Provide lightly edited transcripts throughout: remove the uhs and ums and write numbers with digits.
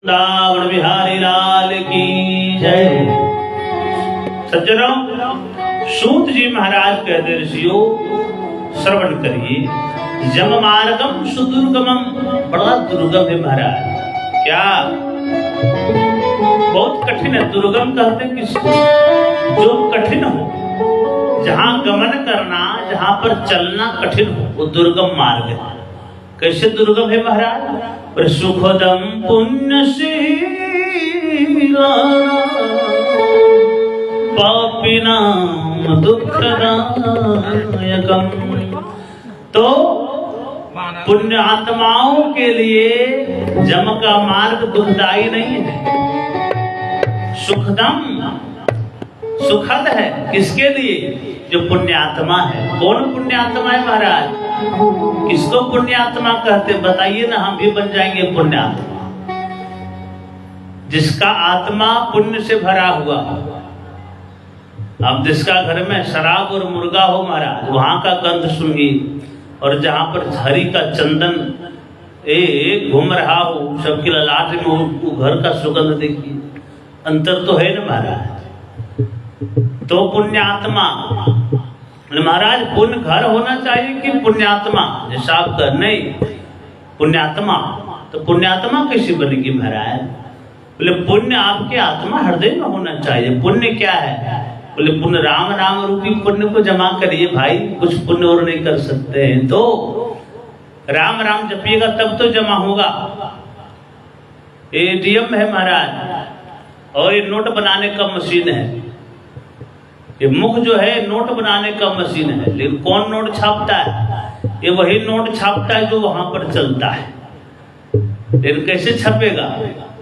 वृंदावन बिहारी लाल की जय। सज्जनों, सूत जी महाराज कहते ऋषियों श्रवण करिए। जम मार्गम सुदुर्गमम, बड़ा दुर्गम है महाराज। क्या बहुत कठिन है। दुर्गम कहते हैं किसको? जो कठिन हो, जहां गमन करना, जहां पर चलना कठिन हो, वो दुर्गम मार्ग है। कैसे दुर्गम है महाराज? सुखदम पुण्यशीला पापिनां दुःखदायकम्। तो पुण्य आत्माओं के लिए जम का मार्ग दुखदायी नहीं है, सुखदम सुखद है। किसके लिए? जो पुण्यात्मा है। कौन पुण्यात्मा है महाराज? किसको पुण्यात्मा कहते? बताइए ना, हम भी बन जाएंगे पुण्यात्मा। जिसका आत्मा पुण्य से भरा हुआ। अब जिसका घर में शराब और मुर्गा हो महाराज, वहां का गंध सुनिए, और जहां पर हरी का चंदन घूम रहा हो सबके ललाट में, वो घर का सुगंध देखिए। अंतर तो है ना महाराज। तो पुण्यात्मा महाराज, पुण्य घर होना चाहिए कि पुण्यात्मा? जैसा आप कर नहीं पुण्यात्मा, तो पुण्यात्मा कैसे बनेगी महाराज? बोले पुण्य आपके आत्मा हृदय में होना चाहिए। पुण्य क्या है? बोले पुण्य राम नाम रूपी पुण्य को जमा करिए भाई। कुछ पुण्य और नहीं कर सकते हैं तो राम राम जपिएगा तब तो जमा होगा। एटीएम है महाराज, और ये नोट बनाने का मशीन है। ये मुख जो है नोट बनाने का मशीन है, लेकिन कौन नोट छापता है? ये वही नोट छापता है जो वहां पर चलता है। लेकिन कैसे छपेगा?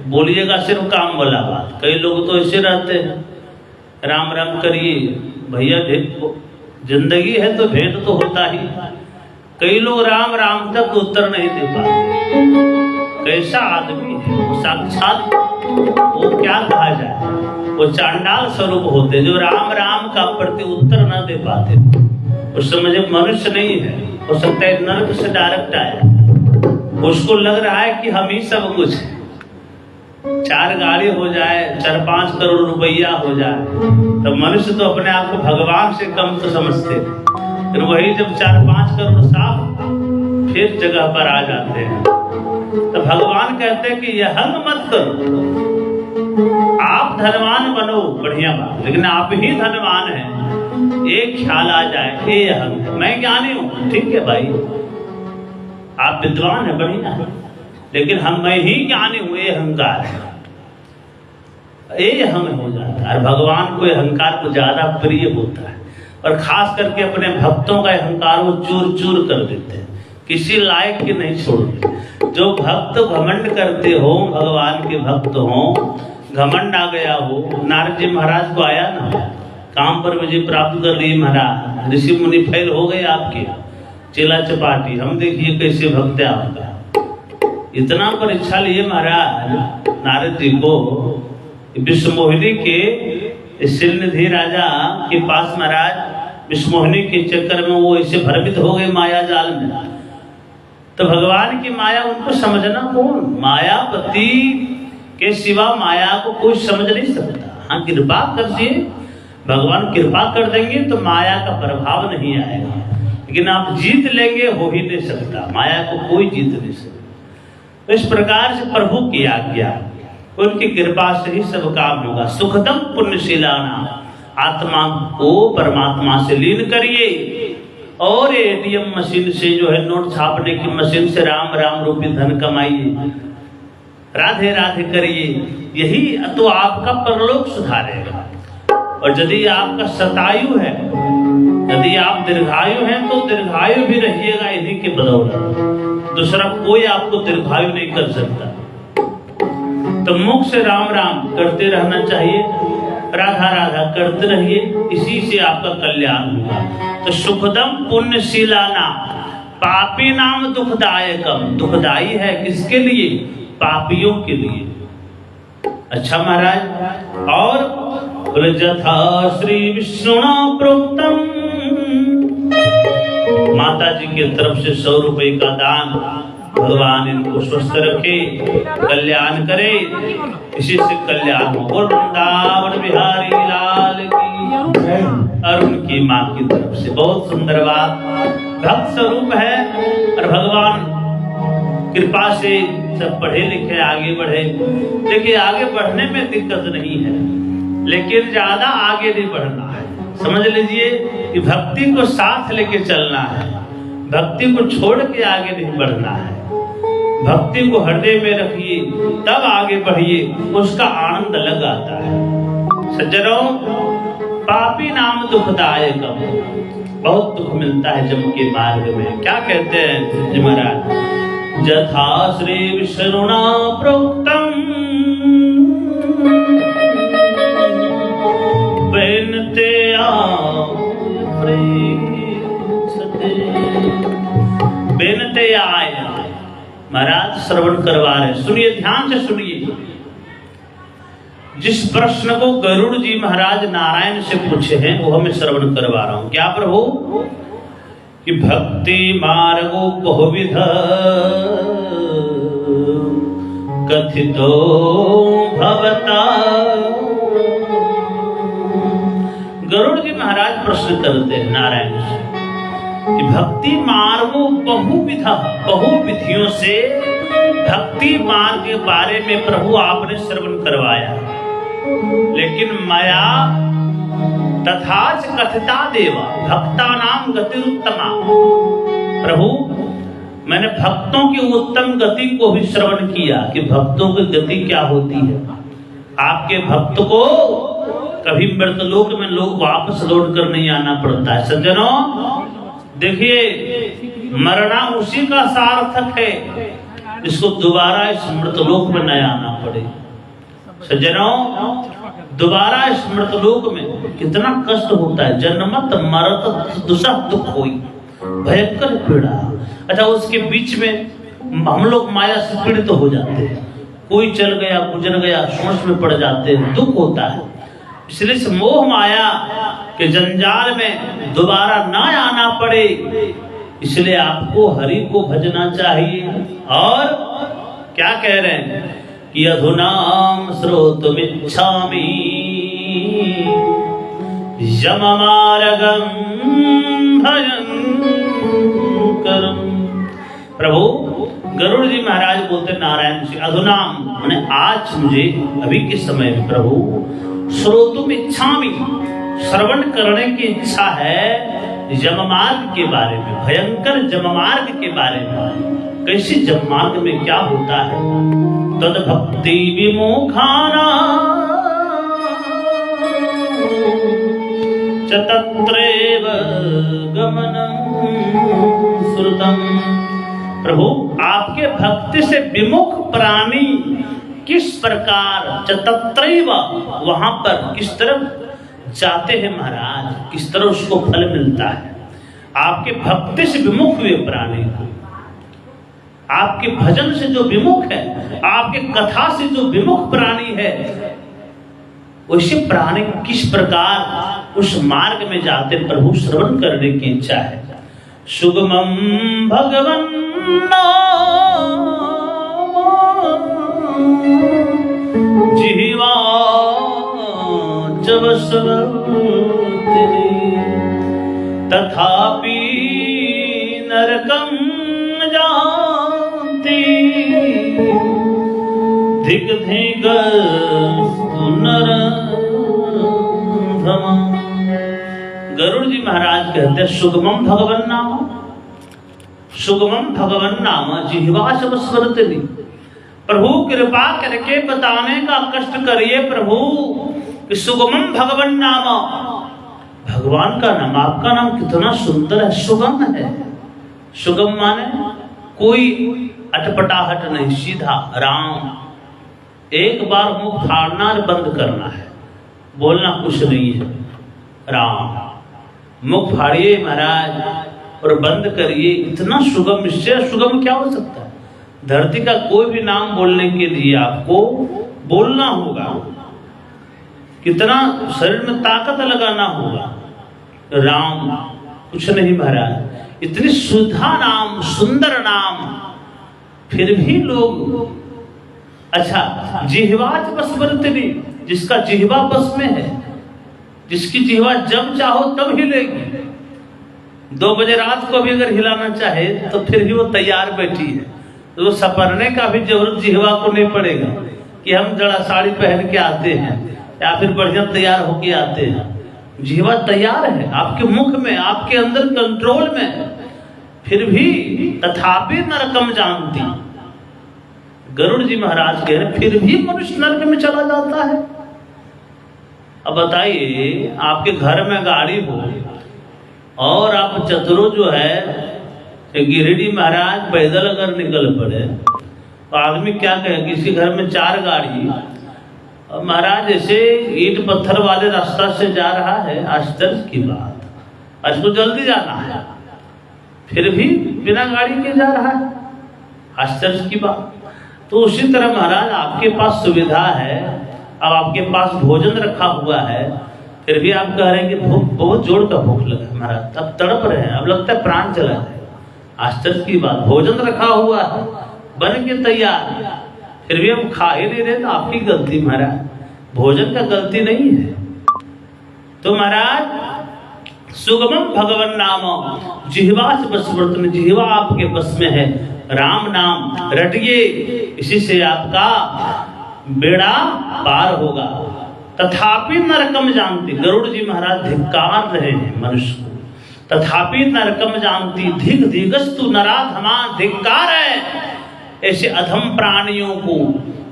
बोलिएगा सिर्फ काम वाला बात। कई लोग तो ऐसे रहते हैं, राम राम करिए भैया, जिंदगी है तो भेंट तो होता ही। कई लोग राम राम तक उत्तर नहीं दे पाते। कैसा आदमी है वो? साक्षात वो क्या कहा जाए, वो चांडाल स्वरूप होते जो राम राम का प्रति उत्तर न दे पाते। उस समझे मनुष्य नहीं है, हो सकता है नर्क से डायरेक्ट आया। उसको लग रहा है कि हम ही सब कुछ है। 4 गाड़ी हो जाए, 4-5 करोड़ रुपया हो जाए, तो मनुष्य तो अपने आप को भगवान से कम तो समझते हैं। फिर वही जब 4-5 करोड़ साफ फिर जगह पर आ जाते हैं, तो भगवान कहते हैं कि यह हंग मत करो। आप धनवान बनो, बढ़िया बात, लेकिन आप ही धनवान हैं। एक ख्याल आ जाए, ये हंग, मैं ज्ञानी हूं, ठीक है भाई, आप विद्वान है, बढ़िया है, लेकिन मैं ही ज्ञानी हूं, ये अहंकार है। ये हम हो जाता है। भगवान को अहंकार को ज्यादा प्रिय होता है, और खास करके अपने भक्तों का अहंकार वो चूर चूर कर देते हैं, किसी लायक के नहीं छोड़ते। जो भक्त घमंड करते हो, भगवान के भक्त हो, घमंड आ गया हो। नारद जी महाराज को आया ना, काम पर विजय प्राप्त कर ली महाराज, ऋषि मुनि फैल हो गए आपके, चेला चपाटी। हम देखिए कैसे भक्त है आपका। इतना परीक्षा लिए महाराज नारद जी को। विश्वमोहिनी के शिलनिधि राजा के पास महाराज विश्वमोहिनी के चक्कर में वो ऐसे भ्रमित हो गए माया जाल में। तो भगवान की माया उनको समझना कौन? मायापति के सिवा माया को कोई समझ नहीं सकता। हाँ, कृपा करिए, भगवान कृपा कर देंगे तो माया का प्रभाव नहीं आएगा, लेकिन आप जीत लेंगे हो ही नहीं सकता। माया को कोई जीत नहीं सकता। तो इस प्रकार से प्रभु की आज्ञा, उनकी कृपा से ही सब काम होगा। सुखदम पुण्यशीलाना, आत्मा को परमात्मा से लीन करिए, और एटीएम मशीन से जो है नोट छापने की मशीन से राम राम रूपी धन कमाइए, राधे राधे करिए। यही तो आपका परलोक सुधारेगा। और यदि आपका शतायु है, यदि आप दीर्घायु हैं, तो दीर्घायु भी रहिएगा इन्हीं के बदौलत। दूसरा कोई आपको दीर्घायु नहीं कर सकता। तो मुख से राम राम करते रहना चाहिए, राधा राधा करते रहिए, इसी से आपका कल्याण होगा। तो सुखदम पुण्यशीलाना पापी नाम दुखदायकम, दुखदाई है किसके लिए? पापियों के लिए। अच्छा महाराज, और जथा श्री विष्णुना प्रोक्तम, माता जी की तरफ से 100 रुपए का दान भगवान इनको स्वस्थ रखे, कल्याण करे, इसी से कल्याण हो। बोल वृंदावन बिहारी लाल की और उनकी माँ की तरफ से। बहुत सुंदर बात, भक्त स्वरूप है और भगवान कृपा से सब पढ़े लिखे आगे बढ़े। देखिए आगे बढ़ने में दिक्कत नहीं है, लेकिन ज्यादा आगे नहीं बढ़ना है। समझ लीजिए कि भक्ति को साथ लेके चलना है, भक्ति को छोड़ के आगे नहीं बढ़ना है। भक्ति को हृदय में रखिए, तब आगे बढ़िए, उसका आनंद अलग आता है। सज्जनों, पापी नाम दुखदायक, बहुत दुख मिलता है जम के मार्ग में। क्या कहते हैं जी महाराज, यथा श्री विष्णुना प्रोक्तम बेनते बेनते आए। महाराज श्रवण करवा रहे, सुनिए, ध्यान से सुनिए। जिस प्रश्न को गरुड़ जी महाराज नारायण से पूछे हैं वो हमें श्रवण करवा रहा हूं। क्या प्रभु? कि भक्ति मार्गो बहुविध कथितो भवता। गरुड़ जी महाराज प्रश्न करते हैं नारायण से कि भक्ति मार्गो बहुविधा, बहुविधियों से भक्ति मार्ग के बारे में प्रभु आपने श्रवण करवाया, लेकिन मया तथाच कथिता देवा भक्ता नाम गतिरुत्तमा। प्रभु, मैंने भक्तों की उत्तम गति को भी श्रवण किया कि भक्तों की गति क्या होती है। आपके भक्त को कभी मृतलोक में लोग वापस लौट कर नहीं आना पड़ता है। सज्जनों देखिए, मरना उसी का सार्थक है जिसको दोबारा इस मृतलोक में न आना पड़े। सज्जनों, दोबारा इस मृतलोक में कितना कष्ट होता है। जन्मत मरत दुसह दुख होई, भयंकर पीड़ा। अच्छा, उसके बीच में हम लोग माया से पीड़ित हो जाते हैं। कोई चल गया, गुजर गया, सोच में पड़ जाते हैं, दुख होता है। इसलिए इस मोह माया के जंजाल में दोबारा ना आना पड़े, इसलिए आपको हरि को भजना चाहिए। और क्या कह रहे हैं कि अधुनाम श्रोतुमिच्छामि यममार्गं भयंकरम्। प्रभु, गरुड़ जी महाराज बोलते नारायण से, अधुनाम माने आज मुझे, अभी के समय में प्रभु, श्रोतुम इच्छामि, श्रवण करने की इच्छा है यममार्ग के बारे में, भयंकर जममार्ग के बारे में। कैसे जममार्ग में क्या होता है? तद भक्ति विमुखाना च तत्रैव गमनं श्रुतम्। प्रभु, आपके भक्ति से विमुख प्राणी किस प्रकार तत्रैव, वहां पर किस तरफ जाते हैं महाराज, किस तरह उसको फल मिलता है। आपके भक्ति से विमुख हुए प्राणी, आपके भजन से जो विमुख है, आपके कथा से जो विमुख प्राणी है, वैसे प्राणी किस प्रकार उस मार्ग में जाते, प्रभु श्रवण करने की इच्छा है। सुगमं भगवन् जिह्वा च वसवते तथापि नरकं जानति धिक धिक नरधम। गरुड़ जी महाराज कहते हैं, सुगमं भगवन् नाम, सुगमं भगवन् नाम जिह्वा च वसवते। प्रभु कृपा करके बताने का कष्ट करिए प्रभु कि सुगमं भगवन् नाम, भगवान का नाम, आपका नाम कितना सुंदर है, सुगम है। सुगम माने कोई अटपटाहट नहीं, सीधा राम। एक बार मुख फाड़ना और बंद करना है, बोलना कुछ नहीं है। राम, मुख फाड़िए महाराज और बंद करिए, इतना सुगम। इससे सुगम क्या हो सकता है? धरती का कोई भी नाम बोलने के लिए आपको बोलना होगा, कितना शरीर में ताकत लगाना होगा। राम कुछ नहीं महाराज, इतनी सुधा नाम, सुंदर नाम, फिर भी लोग, अच्छा जिह्वाच बसवर्तिनी, जिसका जिह्वा बस में है, जिसकी जिह्वा जब चाहो तब हिलेगी, 2 बजे रात को भी अगर हिलाना चाहे तो फिर भी वो तैयार बैठी है। तो वो सपरने का भी जरूरत जिह्वा को नहीं पड़ेगा कि हम जड़ा साड़ी पहन के आते हैं या फिर बढ़िया तैयार होके आते हैं। जिह्वा तैयार है आपके मुख में, आपके अंदर कंट्रोल में, फिर भी तथापि नरकम जानती। गरुड़ जी महाराज कह रहे फिर भी मनुष्य नरक में चला जाता है। अब बताइए, आपके घर में गाड़ी हो और आप चतुरो जो है गिरिडीह महाराज पैदल अगर निकल पड़े तो आदमी क्या कहे, किसी घर में 4 गाड़ी और महाराज ऐसे ईंट पत्थर वाले रास्ता से जा रहा है, आश्चर्य की बात, उसको जल्दी जाना है फिर भी बिना गाड़ी के जा रहा है, आश्चर्य की बात। तो उसी तरह महाराज आपके पास सुविधा है, अब आपके पास भोजन रखा हुआ है, फिर भी आप कह रहे हैं कि भूख, बहुत जोर का भूख लगा महाराज, तब तड़प रहे हैं, अब लगता है प्राण चला जाए, आश्चर्य की बात। भोजन रखा हुआ है बन के तैयार, फिर भी हम खा ही नहीं रहे, तो आपकी गलती महाराज, भोजन का गलती नहीं है। तो महाराज सुगमम भगवन नाम जिह्वाच बसवर्तन, जिह्वा आपके बस में है, राम नाम रटिए, इसी से आपका बेड़ा पार होगा। तथापि नरकम जानती, गरुड़ जी महाराज धिक्कार रहे हैं मनुष्य को, तथापि नरकम जानती, धिक धिगस्तु नराधमा, धिक्कार है ऐसे अधम प्राणियों को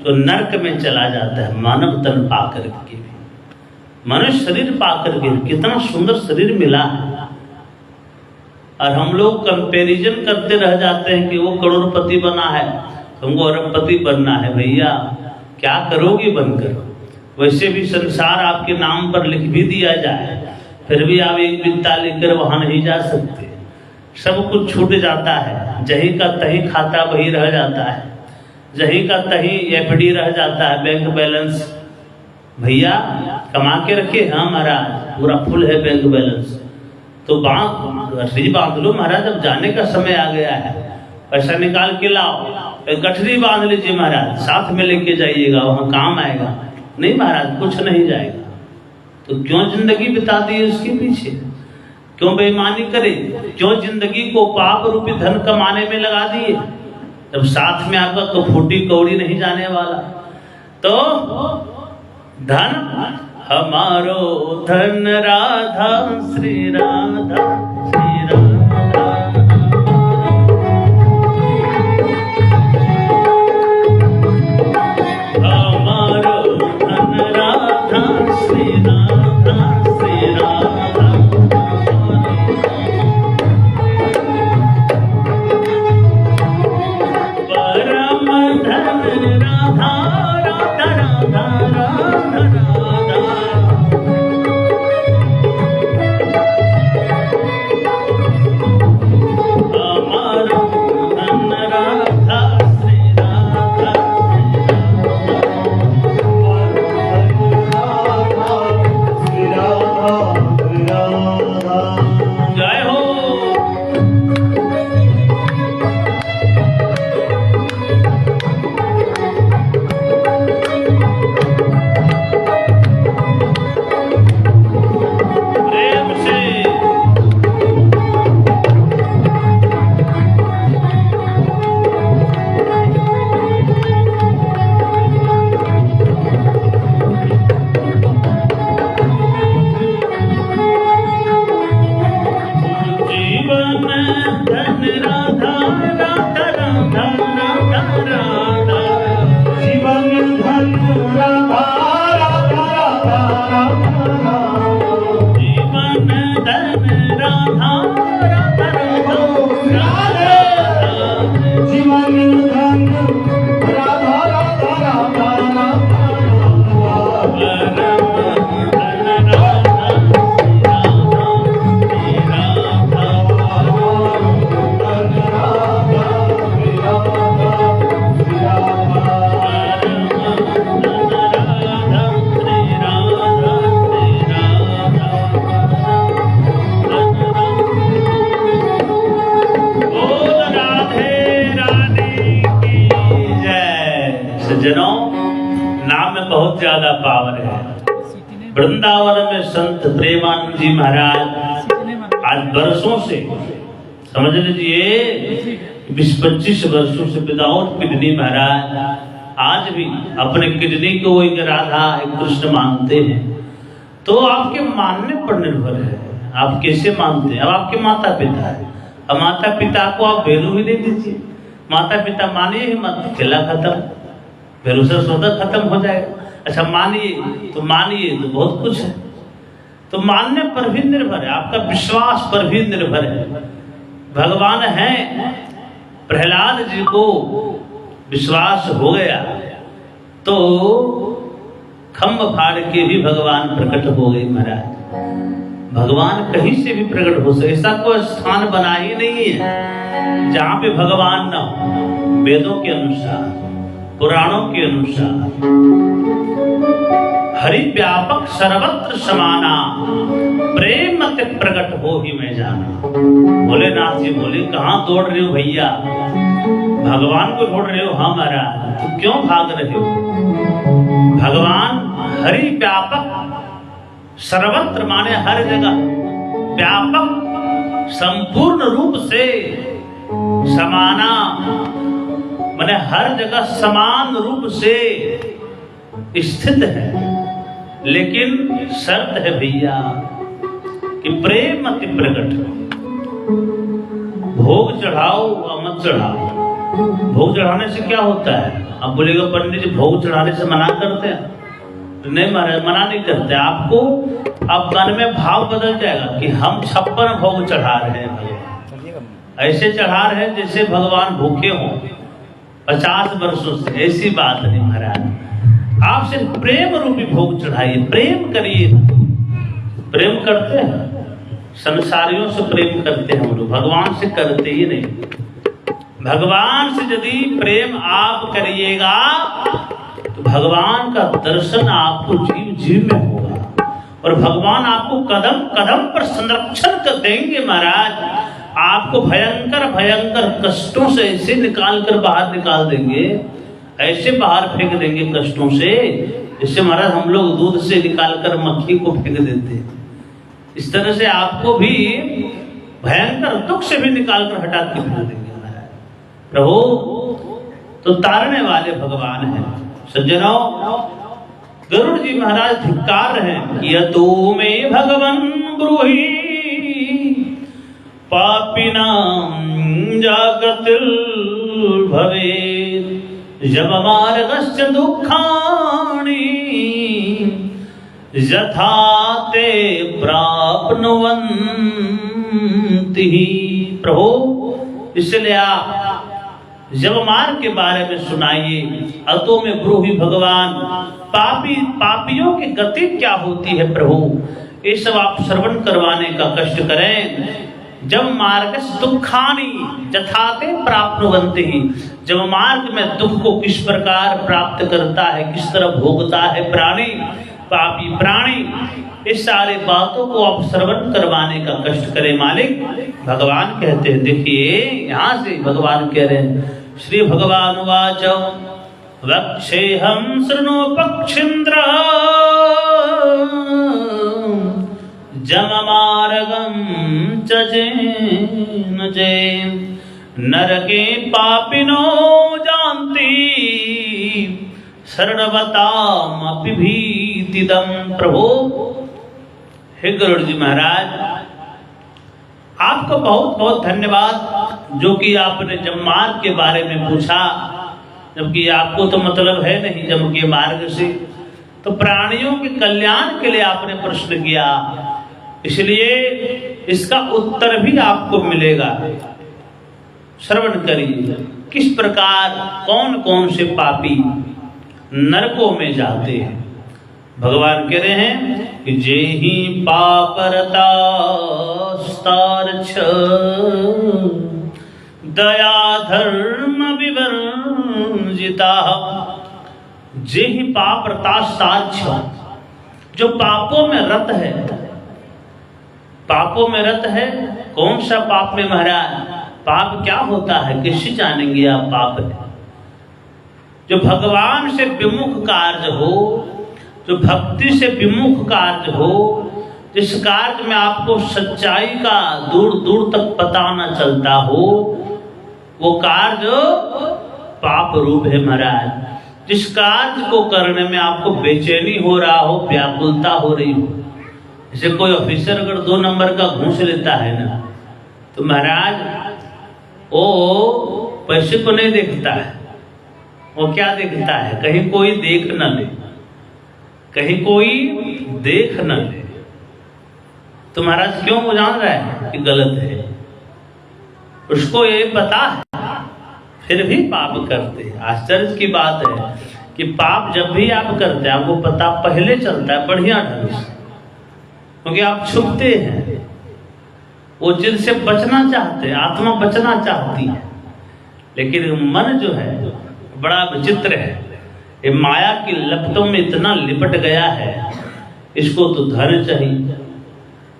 जो नरक में चला जाता है मानव तन पाकर के। मनुष्य शरीर पाकर के, कितना सुंदर शरीर मिला है, और हम लोग कंपैरिजन करते रह जाते हैं कि वो करोड़पति बना है, तुमको अरबपति बनना है। भैया क्या करोगे बनकर, वैसे भी संसार आपके नाम पर लिख भी दिया जाए, फिर भी आप एक बित्ता लेकर वहां नहीं जा सकते, सब कुछ छूट जाता है, जहीं का तहीं खाता वही रह जाता है, जहीं का तहीं एफडी रह जाता है, बैंक बैलेंस। भैया कमा के रखे, हाँ महाराज पूरा फुल है बैंक बैलेंस, तो गठरी बांध लो महाराज, अब जाने का समय आ गया है, पैसा निकाल के लाओ, गठरी बांध लीजिए महाराज, साथ में लेके जाइएगा, वहां काम आएगा। नहीं महाराज कुछ नहीं जाएगा, तो क्यों जिंदगी बिता दी उसके पीछे, क्यों बेईमानी करे, क्यों जिंदगी को पाप रूपी धन कमाने में लगा दिए, जब साथ में आपका तो फूटी कौड़ी नहीं जाने वाला। तो धन हमारो धन राधा श्री राधा श्री राधा, हमारो धन राधा श्री राधा श्री राधा, परम धन राधा राधा राधा राधा राधा। में बहुत ज्यादा पावर है। वृंदावन में संत प्रेमानंद जी महाराज आज वर्षों से, समझ लीजिए 20-25 वर्षों से विदाउट किडनी महाराज आज भी अपने किडनी को एक राधा एक कृष्ण मानते हैं। तो आपके मानने पर निर्भर है, आप कैसे मानते हैं। अब आपके माता पिता है, अब माता पिता को आप वैल्यू ही दे दीजिए। माता पिता मानिए ही मत, खेला खत्म, फिर उसे स्वतः खत्म हो जाएगा। अच्छा मानिए तो बहुत कुछ है। तो मानने पर भी निर्भर है, आपका विश्वास पर भी निर्भर है। भगवान है, प्रहलाद जी को विश्वास हो गया तो खम्भ फाड़ के भी भगवान प्रकट हो गए महाराज। भगवान कहीं से भी प्रकट हो सके, ऐसा कोई स्थान बना ही नहीं है जहां पे भगवान न हो। वेदों के अनुसार, पुराणों के अनुसार हरि व्यापक सर्वत्र समाना, प्रेम मत प्रकट हो ही मैं जाना। भोलेनाथ जी बोले कहां दौड़ रहे हो भैया, भगवान को ढूंढ रहे हो। हाँ महाराज, तो क्यों भाग रहे हो। भगवान हरि व्यापक सर्वत्र माने हर जगह, व्यापक संपूर्ण रूप से, समाना माने हर जगह समान रूप से स्थित है। लेकिन शर्त है भैया कि प्रेम मत प्रकट हो। भोग चढ़ाओ और मत चढ़ाओ। भोग चढ़ाने से क्या होता है। अब बोलेगा पंडित जी भोग चढ़ाने से मना करते हैं। नहीं महाराज, मना नहीं करते। आपको अब मन में भाव बदल जाएगा कि हम 56 भोग चढ़ा रहे हैं भगवान। ऐसे चढ़ा रहे हैं जैसे भगवान भूखे हों 50 वर्षों से। ऐसी बात नहीं महाराज, आप सिर्फ प्रेम रूपी भोग चढ़ाइए, प्रेम करिए। प्रेम करते हैं, संसारियों से प्रेम करते हैं हम लोग, भगवान से करते ही नहीं। भगवान से यदि प्रेम आप करिएगा तो भगवान का दर्शन आपको जीव जीव में होगा और भगवान आपको कदम कदम पर संरक्षण कर देंगे महाराज। आपको भयंकर भयंकर कष्टों से ऐसे निकाल कर बाहर निकाल देंगे, ऐसे बाहर फेंक देंगे कष्टों से, इससे महाराज हम लोग दूध से निकाल कर मक्खी को फेंक देते। इस तरह से आपको भी भयंकर दुख से भी निकाल कर हटा के फेंक देंगे महाराज। प्रभु तो तारने वाले भगवान हैं। सज्जनों, गरुड़ जी महाराज धिक्कार हैं कि यतो में भगवन ब्रूहि पापिनां जागतिल भवेत् जब मार्गस्य दुःखानि यथा ते प्राप्नुवन्ति। प्रभु इसलिए आप जब मार्ग के बारे में सुनाइए। अतो में ब्रूहि भगवान, पापियों की गति क्या होती है प्रभु, ये सब आप श्रवण करवाने का कष्ट करें। जब मार्ग दुखानी जथाते प्राप्नुवन्ति, जब मार्ग में दुख को किस प्रकार प्राप्त करता है, किस तरह भोगता है प्राणी, पापी प्राणी, इस सारे बातों को आप श्रवण करवाने का कष्ट करें मालिक। भगवान कहते हैं, देखिए यहाँ से भगवान कह रहे हैं, श्री भगवान वाच वक्षेहं शृणु पक्षीन्द्र जममार्गं च जेन जैन नरके पापिनो जानति शरणवतामपि भीतिदं। प्रभु हे गरुड़ जी महाराज, आपको बहुत बहुत धन्यवाद जो कि आपने जब मार्ग के बारे में पूछा, जबकि आपको तो मतलब है नहीं जब के मार्ग से, तो प्राणियों के कल्याण के लिए आपने प्रश्न किया, इसलिए इसका उत्तर भी आपको मिलेगा। श्रवण करिए किस प्रकार कौन कौन से पापी नरकों में जाते हैं। भगवान कह रहे हैं कि जेहि पापरता स्तार्छ दया धर्म विवर्जिता। जेहि पापरता स्तार्छ, जो पापों में रत है, पापों में रत है। कौन सा पाप में महाराज, पाप क्या होता है, किससे जानेंगे आप पाप है। जो भगवान से विमुख कार्य हो, जो भक्ति से विमुख कार्य हो, जिस कार्य में आपको सच्चाई का दूर दूर तक पता न चलता हो, वो कार्य पाप रूप है महाराज। जिस कार्य को करने में आपको बेचैनी हो रहा हो, व्याकुलता हो रही हो, जैसे कोई ऑफिसर अगर 2 नंबर का घूस लेता है ना, तो महाराज वो पैसे को नहीं देखता है, वो क्या देखता है, कहीं कोई देख न ले, कहीं कोई देख न ले। तो महाराज क्यों वो जान रहा है कि गलत है, उसको ये पता है, फिर भी पाप करते हैं। आश्चर्य की बात है कि पाप जब भी आप करते हैं आपको पता पहले चलता है बढ़िया ढंग से, क्योंकि आप छुपते हैं, वो जिनसे बचना चाहते हैं, आत्मा बचना चाहती है, लेकिन मन जो है बड़ा विचित्र है, ये माया की लपटों में इतना लिपट गया है, इसको तो धन चाहिए।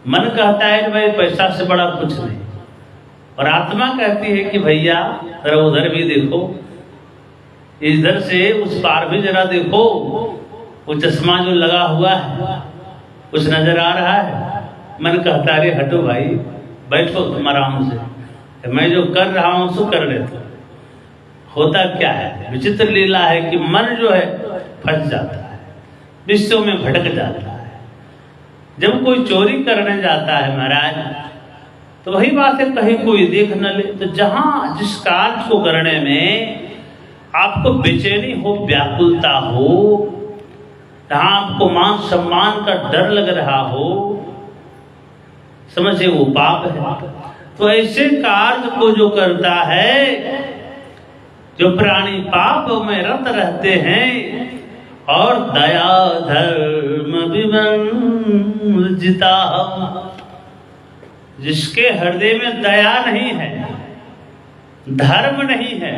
मन कहता है भाई पैसा से बड़ा कुछ नहीं, और आत्मा कहती है कि भैया जरा उधर भी देखो, इधर से उस पार भी जरा देखो, वो चश्मा जो लगा हुआ है कुछ नजर आ रहा है। मन कहता है अरे हटो भाई, बैठो तुम आराम से, मैं जो कर रहा हूं उसको कर लेते। होता क्या है, विचित्र लीला है कि मन जो है फंस जाता है, विश्व में भटक जाता है। जब कोई चोरी करने जाता है महाराज, तो वही बात है, कहीं कोई देख न ले। तो जहां जिस कार्य को करने में आपको बेचैनी हो, व्याकुलता हो, जहां आपको मान सम्मान का डर लग रहा हो, समझे वो पाप है। तो ऐसे कार्य को जो करता है, जो प्राणी पाप में रत रहते हैं और दया धर्म विवर्जिता, जिसके हृदय में दया नहीं है, धर्म नहीं है।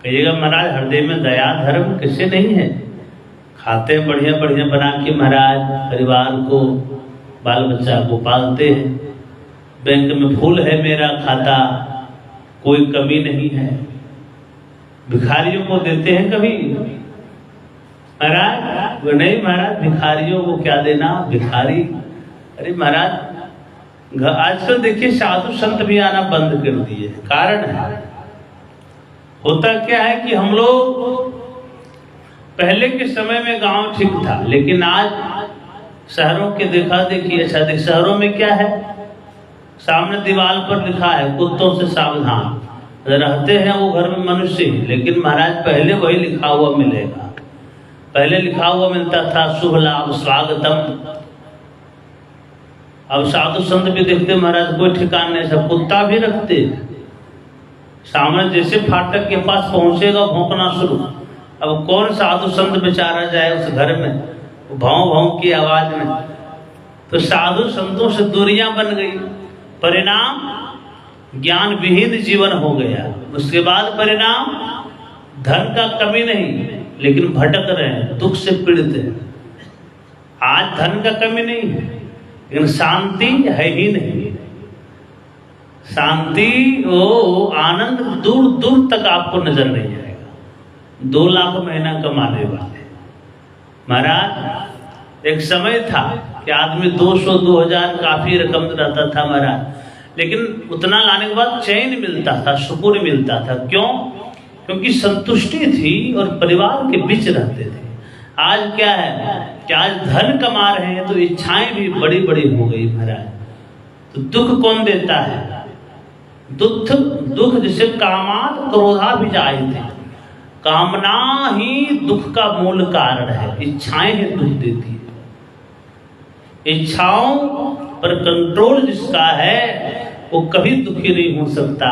कहिएगा महाराज हृदय में दया धर्म किसे नहीं है? खाते हैं बढ़िया बढ़िया बना के महाराज, परिवार को बाल बच्चा को पालते हैं, बैंक में फूल है मेरा खाता, कोई कमी नहीं है। भिखारियों को देते हैं कभी महाराज? वो नहीं महाराज, भिखारियों को क्या देना, भिखारी। अरे महाराज आजकल देखिए साधु संत भी आना बंद कर दिए, कारण है, होता क्या है कि हम लोग पहले के समय में गांव ठीक था, लेकिन आज शहरों के देखा देखिए। अच्छा देख, शहरों में क्या है, सामने दीवार पर लिखा है कुत्तों से सावधान। रहते हैं वो घर में मनुष्य ही, लेकिन महाराज पहले वही लिखा हुआ मिलेगा। पहले लिखा हुआ मिलता था शुभ लाभ स्वागतम। अब साधु संत भी देखते महाराज कोई ठिकाना नहीं, सब कुत्ता भी रखते। सामने जैसे फाटक के पास पहुंचेगा भौंकना शुरू। अब कौन साधु संत बेचारा जाए उस घर में भाव भाव की आवाज में। तो साधु संतों से दूरियां बन गई, परिणाम ज्ञान विहीन जीवन हो गया। उसके बाद परिणाम धन का कमी नहीं, लेकिन भटक रहे हैं, दुख से पीड़ित हैं। आज धन का कमी नहीं है, लेकिन शांति है ही नहीं। शांति वो आनंद दूर दूर तक आपको नजर नहीं आएगा। 2 लाख महीना कमाने वाले महाराज, एक समय था कि आदमी 200-2000 काफी रकम रहता था महाराज, लेकिन उतना लाने के बाद चैन मिलता था, सुकून मिलता था। क्यों? क्योंकि संतुष्टि थी और परिवार के बीच रहते थे। आज क्या है कि आज धन कमा रहे हैं तो इच्छाएं भी बड़ी बड़ी हो गई महाराज। तो दुख कौन देता है? दुख जिसे कामात क्रोधा भी जाए थे, कामना ही दुख का मूल कारण है। इच्छाएं ही दुख देती है। इच्छाओं पर कंट्रोल जिसका है वो कभी दुखी नहीं हो सकता।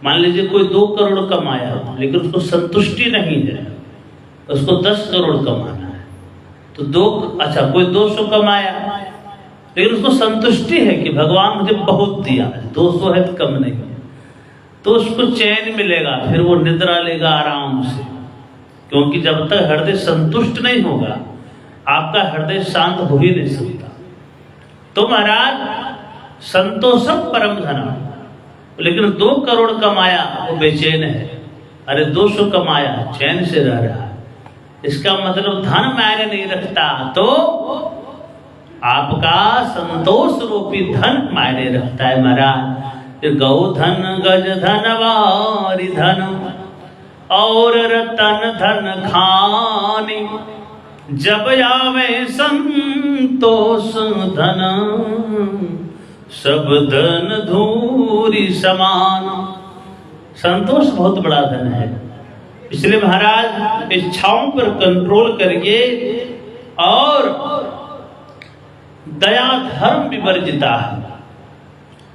मान लीजिए कोई 2 करोड़ कमाया, लेकिन उसको संतुष्टि नहीं है, उसको 10 करोड़ कमाना है। तो अच्छा कोई 200 कमाया, लेकिन उसको संतुष्टि है कि भगवान मुझे बहुत दिया, 200 है तो कम नहीं है, तो उसको चैन मिलेगा, फिर वो निद्रा लेगा आराम से। क्योंकि जब तक हृदय संतुष्ट नहीं होगा, आपका हृदय शांत हो ही नहीं सकता। तो महाराज संतोषम परम धनम, लेकिन 2 करोड़ कमाया वो बेचैन है। अरे 200 कमाया, चैन से रह रहा है। इसका मतलब धन मायने नहीं रखता, तो आपका संतोष रूपी धन मायने रखता है महाराज। गौ धन, गज धन, वारी धन और रतन धन खानी, जब आवे संतोष धन, सब धन धूरी समान। संतोष बहुत बड़ा धन है, इसलिए महाराज इच्छाओं पर कंट्रोल करिए और दया धर्म विवर्जिता,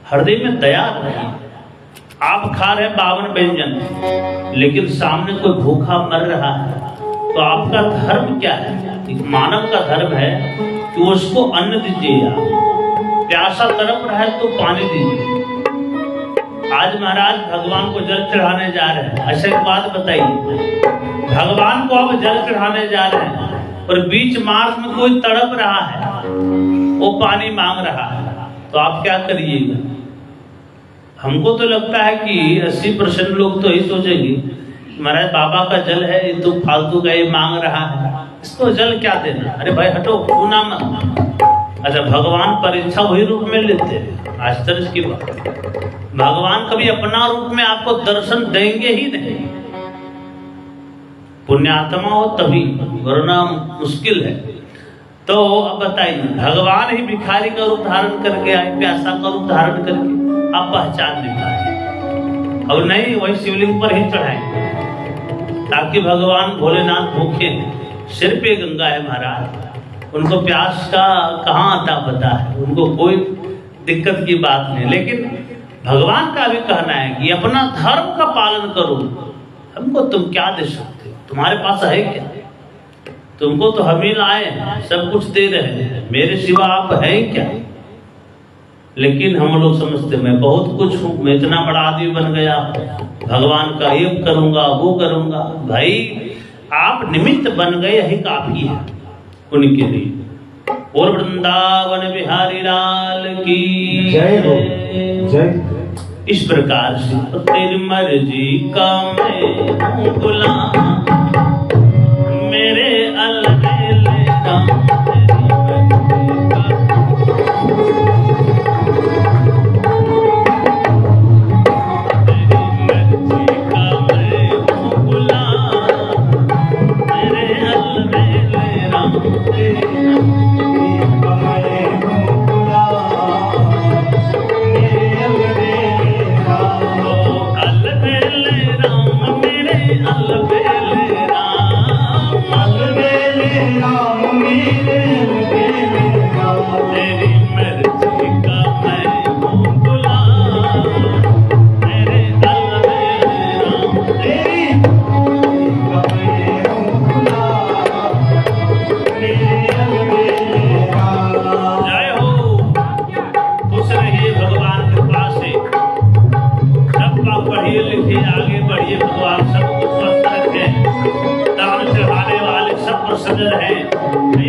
हृदय में दया नहीं। आप खा रहे 52 व्यंजन, लेकिन सामने कोई भूखा मर रहा है, तो आपका धर्म क्या है? एक मानव का धर्म है कि उसको अन्न दीजिए। आप प्यासा तड़प रहा है तो पानी दीजिए। आज महाराज भगवान को जल चढ़ाने जा रहे हैं, अच्छा एक बात बताइए, भगवान को आप जल चढ़ाने जा रहे हैं और बीच मार्ग में कोई तड़प रहा है, वो पानी मांग रहा है, तो आप क्या करिएगा? हमको तो लगता है कि 80% लोग तो यही सोचेंगे महाराज बाबा का जल है, ये तो फालतू का ये मांग रहा है, इसको जल क्या देना, अरे भाई हटो, सुना मत। अच्छा, भगवान परीक्षा वही रूप में लेते हैं। आश्चर्य की बात, भगवान कभी अपना रूप में आपको दर्शन देंगे ही नहीं। पुण्यात्मा हो तभी, वरना मुश्किल है। तो अब बताइए, भगवान ही भिखारी का रूप धारण करके आए, प्यासा का रूप धारण करके, आप पहचान नहीं पाए। और नहीं, वही शिवलिंग पर ही चढ़ाएंगे, ताकि भगवान भोलेनाथ भूखे, सिर पे गंगा है महाराज, उनको प्यास का कहाँ आता पता है, उनको कोई दिक्कत की बात नहीं। लेकिन भगवान का भी कहना है कि अपना धर्म का पालन करो। हमको तुम क्या दे सकते हो? तुम्हारे पास है क्या? तुमको तो हम ही लाए, सब कुछ दे रहे हैं, मेरे सिवा आप हैं क्या? लेकिन हम लोग समझते मैं बहुत कुछ हूँ, मैं इतना बड़ा आदमी बन गया, भगवान का ये करूंगा वो करूंगा। भाई आप निमित्त बन गए, यही काफी है उनके लिए। और वृंदावन बिहारी लाल की जय हो, जय। इस प्रकार से तेरी मर्जी का मैं हूँ गुलाम, मेरे अलबेले राम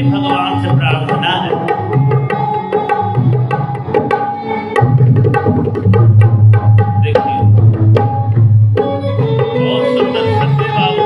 भगवान से प्रार्थना है। देखिए बहुत सुंदर सत्य बाबू,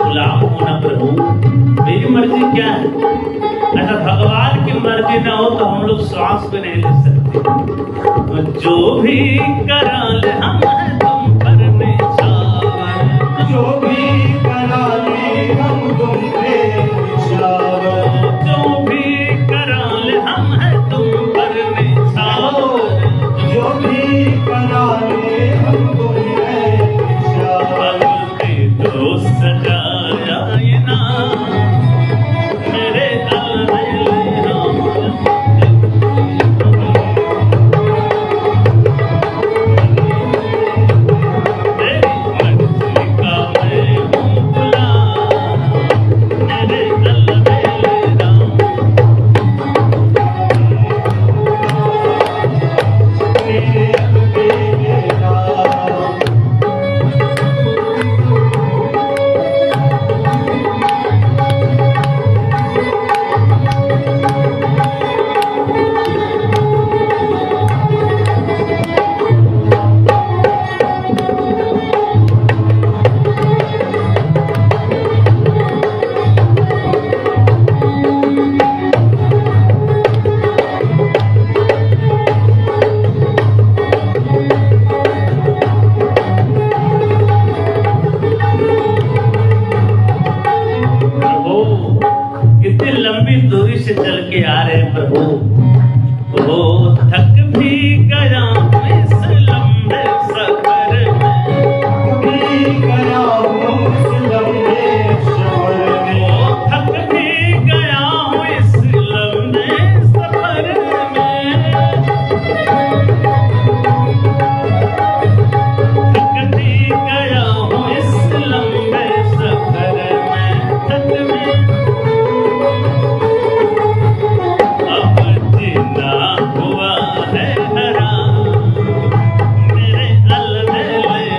गुलाम होना प्रभु, मेरी मर्जी क्या है? ऐसा भगवान की मर्जी ना हो तो हम लोग श्वास भी नहीं ले सकते। जो भी करा ले हम हैं तुम पर निछावर, जो भी करा ले हम तुम पे निछावर, जो भी करा ले हम हैं तुम पर निछावर, जो भी करा ले हम तुम पे निछावर। तो सजाया ये नाम मेरे से चल के आ रहे प्रभु, वो थक भी गया इस लंबे सफर में, भी गया हूँ इस लंबे सफर में, वो थक भी गया हूँ इस लंबे सफर में, थक भी गया हूँ इस लंबे सफर में, थक में हुआ है हरा मेरे अलबेले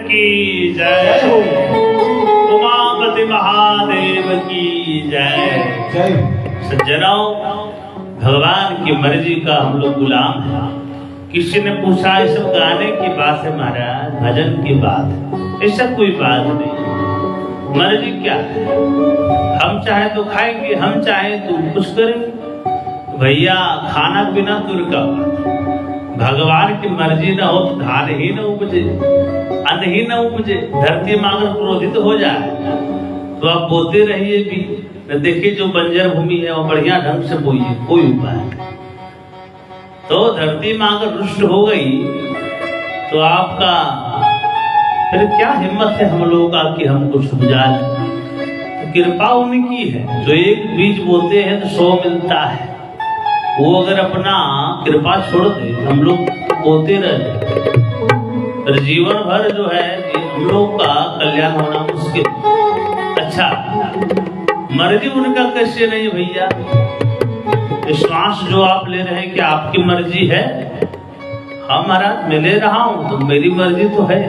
की जय, उमापति महादेव की जय। जय सज्जनों, भगवान की मर्जी का हम लोग गुलाम हैं। किसी ने पूछा ये सब गाने की बात है महाराज, भजन की बात है, ऐसा कोई बात नहीं। मर्जी क्या है, हम चाहे तो खाएंगे, हम चाहे तो कुछ करेंगे। भैया खाना पीना दूर का, भगवान की मर्जी न हो तो धान ही न उपजे, अन्न ही न उपजे। धरती माँ अगर क्रोधित हो जाए तो आप बोते रहिए भी न, देखिए जो बंजर भूमि है वो बढ़िया ढंग से बोइए, कोई उपाय नहीं। तो धरती माँ अगर रुष्ट हो गई तो आपका फिर क्या हिम्मत है हम लोगों का कि हम कुछ उपजा लें। तो कृपा उनकी है, जो एक बीज बोते हैं तो 100 मिलता है। वो अगर अपना कृपा छोड़ दे हम लोग बोते रहे फिर जीवन भर जो है हम लोग का कल्याण होना मुश्किल। अच्छा, मर्जी उनका कैसे नहीं भैया? श्वास जो आप ले रहे हैं क्या आपकी मर्जी है? हाँ महाराज मैं ले रहा हूं तो मेरी मर्जी तो है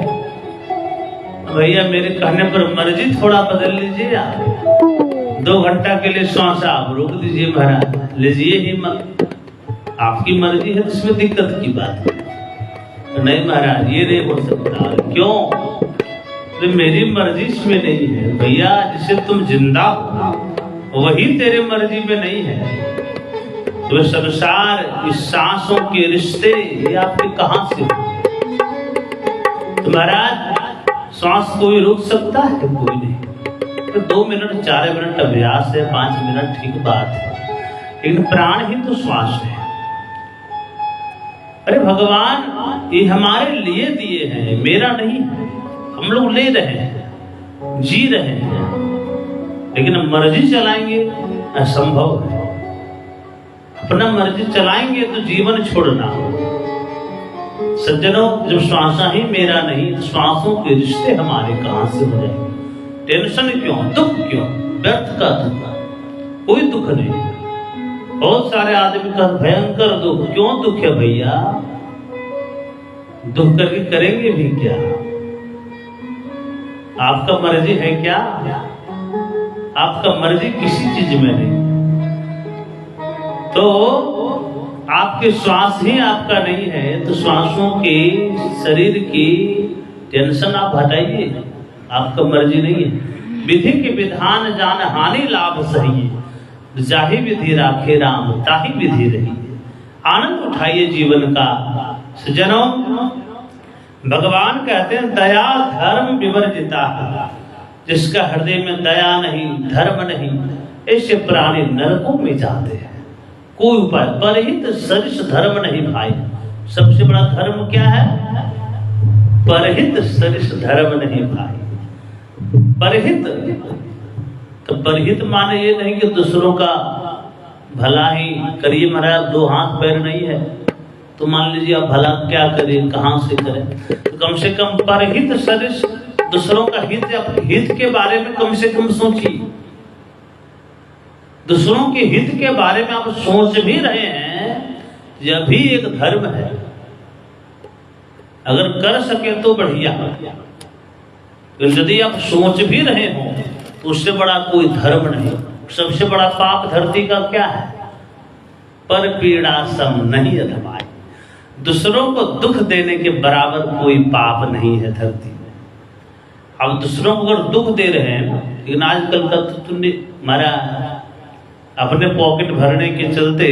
भैया, मेरे कहने पर मर्जी थोड़ा बदल लीजिए आप। 2 घंटा के लिए श्वास आप रोक दीजिए महाराज, लीजिए ही मत, आपकी मर्जी है तो इसमें दिक्कत की बात है। नहीं महाराज ये नहीं हो सकता। क्यों? तो मेरी मर्जी इसमें नहीं है भैया, जिसे तुम जिंदा हो वही तेरे मर्जी में नहीं है। तो संसार इस सांसों के रिश्ते ये आपके कहां से? तो महाराज श्वास कोई रोक सकता है? कोई नहीं। तो 2 मिनट 4 मिनट अभ्यास है, 5 मिनट ठीक बात है, लेकिन प्राण ही तो श्वास है। अरे भगवान ये हमारे लिए दिए हैं, मेरा नहीं है। हम लोग ले रहे हैं, जी रहे हैं, लेकिन मर्जी चलाएंगे असंभव है। अपना मर्जी चलाएंगे तो जीवन छोड़ना। सज्जनों, जब श्वासा ही मेरा नहीं तो श्वासों के रिश्ते हमारे कहां से हो जाएंगे? टेंशन क्यों, दुख क्यों, व्यर्थ का दुख, कोई दुख नहीं। बहुत सारे आदमी का भयंकर दुख, क्यों दुख है भैया? दुख करके करेंगे भी क्या? आपका मर्जी है क्या? आपका मर्जी किसी चीज में नहीं। तो आपके श्वास ही आपका नहीं है तो श्वासों के शरीर की टेंशन आप हटाइए, आपका मर्जी नहीं है। विधि के विधान जान हानि लाभ सही, जाहि विधि राखे राम ताहि विधि रही। आनंद उठाइए जीवन का। सज्जनों, भगवान कहते हैं दया धर्म विवर्जिता, जिसका हृदय में दया नहीं धर्म नहीं ऐसे प्राणी नरकों में जाते हैं। कोई उपाय परहित सरिस धर्म नहीं भाई। सबसे बड़ा धर्म क्या है? परहित सरिस धर्म नहीं भाई। परहित तो परहित माने ये नहीं कि दूसरों का भला ही करिए महाराज। 2 हाथ पैर नहीं है तो मान लीजिए आप भला क्या करें, कहां से करें? तो कम से कम परहित सरिस, दूसरों का हित के बारे में कम से कम सोचिए। दूसरों के हित के बारे में आप सोच भी रहे हैं, यह भी एक धर्म है। अगर कर सके तो बढ़िया, यदि आप सोच भी रहे हो तो उससे बड़ा कोई धर्म नहीं। सबसे बड़ा पाप धरती का क्या है? पर पीड़ा सम नहीं अधमाई। दूसरों को दुख देने के बराबर कोई पाप नहीं है धरती में। अब दूसरों को अगर दुख दे रहे हैं, लेकिन आजकल का तो तुमने हमारा अपने पॉकेट भरने के चलते